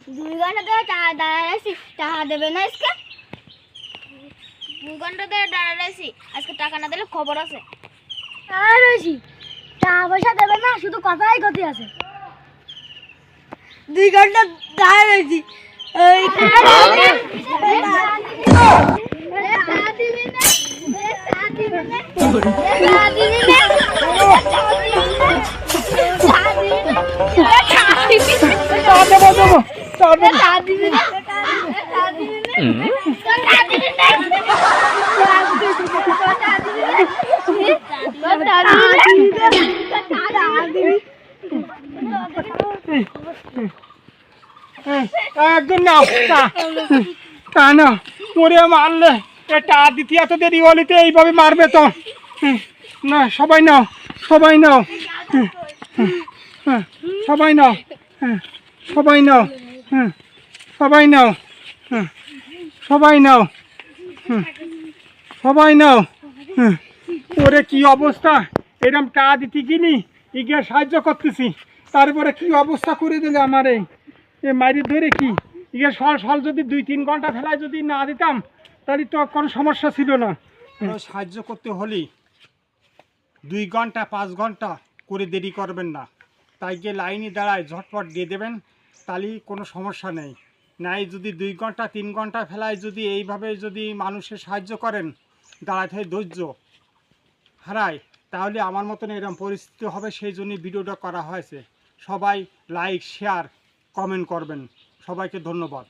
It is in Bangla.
2 ঘন্টা ধরে দাঁড়াইছি, টাকা দেবে না আজকে? 2 ঘন্টা ধরে দাঁড়াইছি, আজকে টাকা না দিলে খবর আছে। আর রইছি, টাকা পয়সা দেবে না, শুধু কথাই কথি আছে। 2 ঘন্টা দাঁড়াইছি, ওই একদম নাও তা না মরে মারলে এটা দ্বিতীয় তো দেরি হলিতে এইভাবে মারবে তো। না সবাই নাও, সবাই নাও, সবাই নাও, সবাই নাও, সবাই নাও, সবাই নাও, সবাই নাও। ওরে কি অবস্থা, এরকম টা দিতে কিনি ইগে সাহায্য করতেছি, তারপরে কি অবস্থা করে দিলে আমার এই মারি ধরে কি ইগে সল সল যদি 2-3 ঘন্টা ফেলায় যদি না দিতাম তাহলে তো কোনো সমস্যা ছিল না। সাহায্য করতে হলে 2 ঘন্টা 5 ঘন্টা করে দেরি করবেন না, তাই গিয়ে লাইনে দাঁড়ায় ঝটপট দিয়ে দেবেন, তাহলে কোনো সমস্যা নেই। নাই যদি 2 ঘন্টা 3 ঘন্টা ফেলায় যদি এইভাবে যদি মানুষের সাহায্য করেন দাঁড়াতে হয় ধৈর্য হারায়, তাহলে আমার মতন এরকম পরিস্থিতি হবে, সেই জন্যই ভিডিওটা করা হয়েছে। সবাই লাইক শেয়ার কমেন্ট করবেন, সবাইকে ধন্যবাদ।